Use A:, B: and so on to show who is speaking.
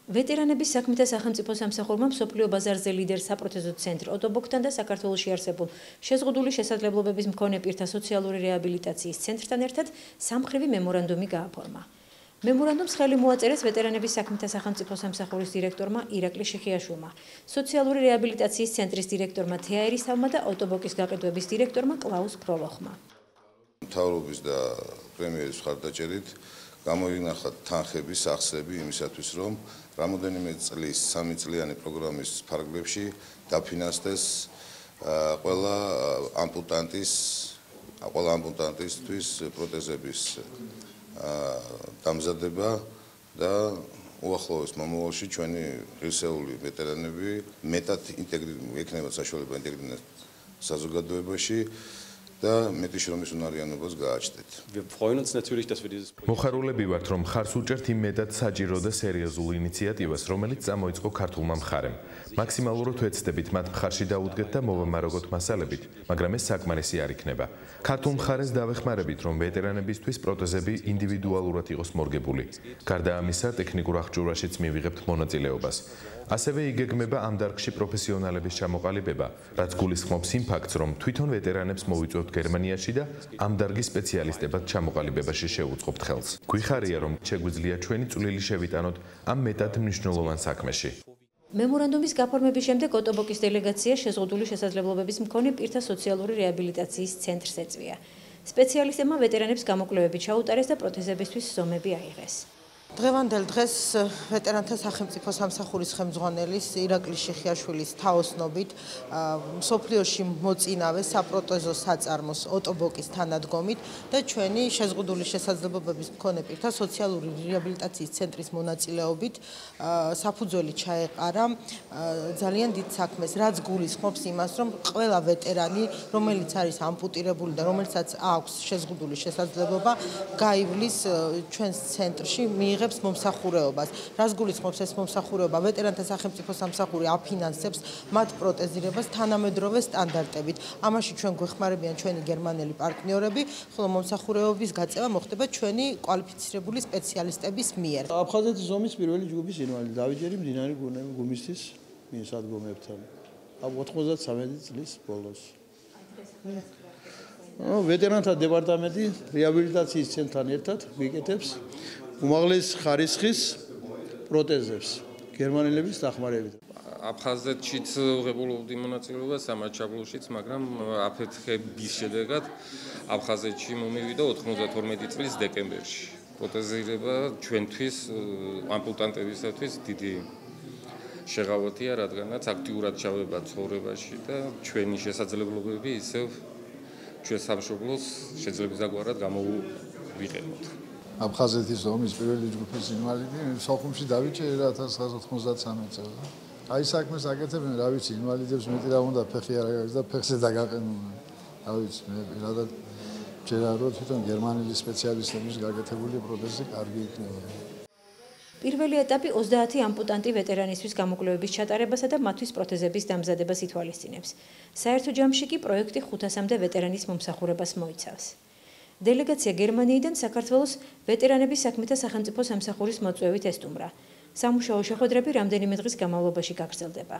A: ვეტერანების საქმეთა სახელმწიფო სამსახურმა მსოფლიო ბაზარზე ლიდერ საპროტეზო ცენტრ ოტობოგთან და საქართველოში არსებულ შეზღუდული შესაძლებლობების მქონე პირთა სოციალური რეაბილიტაციის ცენტრთან ერთად სამმხრივი მემორანდუმი გააფორმა. მემორანდუმს ხელი მოაწერეს ვეტერანების საქმეთა სახელმწიფო სამსახურის დირექტორმა ირაკლი შიხიაშვილმა, სოციალური რეაბილიტაციის ცენტრის დირექტორმა თეა ერისთავმა და ოტობოგის გაყიდვების დირექტორმა კლაუს ფროლოხმა.
B: მთავრობის და პრემიერის მხარდაჭერით გამოინახა თანხების ახსები იმისათვის, რომ რამოდენიმე წლის 3 წლიანი პროგრამის ფარგლებში დაფინანსდეს ყველა ამპუტანტისთვის პროტეზების დამზადება და უახლოეს მომავალში ჩვენი ღირსეული ვეტერანები მეტად იქნება საშუალება ინტეგრირდეს საზოგადოებაში და მეტი შრომის უნარიანობას გააჩნდეთ.
C: მოხარულები ვართ, რომ ხარს უჭერთ იმ მეტად საჭირო და სერიოზულ ინიციატივას, რომელიც წამოიწყო ქართულმა მხარემ. მაქსიმალურად ვეცდებით მათ მხარში დაუდგეთ და მოვამარაგოთ მასალებით, მაგრამ ეს საკმარისი არ იქნება. ქართულ მხარეს დავეხმარებით, რომ ვეტერანებისთვის პროტეზები ინდივიდუალურად იყოს მორგებული. გარდა ამისა, ტექნიკურ აღჭურვაშიც მივიღებთ მონაწილეობას. ასევე იგეგმება ამ დარგში პროფესიონალების ჩამოყალიბება, რაც გულისხმობს იმ ფაქტს, რომ თვითონ ვეტერანებს მოვიწვევთ გერმანიაში და ამ დარგის სპეციალისტებად ჩამოყალიბებაში შევუწყობთ ხელს. გვიხარია, რომ შეგვიძლია ჩვენი წვლილი შევიტანოთ ამ მეტად მნიშვნელოვან საქმეში.
A: მემორანდუმის გაფორმების შემდეგ ოტობოგის დელეგაცია შეზღუდული შესაძლებლობების მქონე პირთა სოციალური რეაბილიტაციის ცენტრს ეწვია. სპეციალისტებმა ვეტერანებს გამოკვლევები ჩაუტარეს და პროთეზებისთვის ზომები აიღეს.
D: დღევანდელ დღეს ვეტერანთა სახელმწიფო სამსახურის ხელმძღვანელის ირაკლი შიხიაშვილის თაოსნობით მსოფლიოში მოწინავე საპროტეზო საწარმოს ოტობოგის თანადგომით და ჩვენი შეზღუდული შესაძლებლობების მქონე პირთა სოციალური რეაბილიტაციის ცენტრის მონაწილეობით საფუძველი ჩაეყარა ძალიან დიდ საქმეს, რაც გულისხმობს იმას, რომ ყველა ვეტერანი, რომელიც არის ამპუტირებული და რომელსაც აქვს შეზღუდული შესაძლებლობა, გაივლის ჩვენს ცენტრში მიიღებს მომსახურეობას. რაც გულისხმობს ეს მომსახურეობა, ვეტერანთა სახელმწიფო სამსახური აფინანსებს მათ პროტეზირებას თანამედროვე სტანდარტებით. ამაში ჩვენ გვეხმარებიან ჩვენი გერმანელი პარტნიორები, ხოლო მომსახურეობის გაწევა მოხდება ჩვენი კვალიფიცირებული სპეციალისტების მიერ.
E: აფხაზეთის ზომის პირველი ჯგუფის ინვალიდი დავიჯერი მდინარე გუმისთის მიესადგომებთან. 93 წლის ბოლოს. ვეტერანთა დეპარტამენტი რეაბილიტაციის ცენტრთან ერთად გვიკეთებს უმაღლეს ხარისხის პროტეზებს გერმანელების დახმარებით.
F: აფხაზეთშიც ვღებულობდი მონაწილეობას სამაჩაბლოშიც, მაგრამ აფეთქების შედეგად აფხაზეთში მომივიდა 92 წლის დეკემბერში. პროტეზირება ჩვენთვის ამპუტანტებისათვის დიდი შეღავათია, რადგანაც აქტიურად ჩავება ცხოვრებაში და ჩვენი შესაძლებლობები ისევ ჩვენ სამშობლოს შეძლებისდაგვარად გამოვიყენოთ.
G: აფხაზეთის ზომის პირველი ჯგუფის ინვალიდი სოხუმში დავიჭერე 1993 წელს. აი საქმეს აკეთებენ, რა ვიცი, ინვალიდებს მეტი რა უნდა ფეხი არ გაქვს და ფეხზე დაგაყენონ. რა ვიცი, მე პირადად ჯერა რომ თვითონ გერმანელი სპეციალისტების გაკეთებული პროტეზი კარგი იქნება.
A: პირველი ეტაპი 30 ამპუტანტი ვეტერანისთვის გამოკვლევების ჩატარებასა და მათთვის პროთეზების დამზადებას ითვალისწინებს. საერთო ჯამში კი პროექტი 500-მდე ვეტერანის მომსახურებას მოიცავს. დელეგაცია გერმანიიდან საქართველოს ვეტერანების საქმეთა სახელმწიფო სამსახურის მოწვევით ესტუმრა. სამუშაო შეხვედრები რამდენიმე დღის განმავლობაში გაგრძელდება.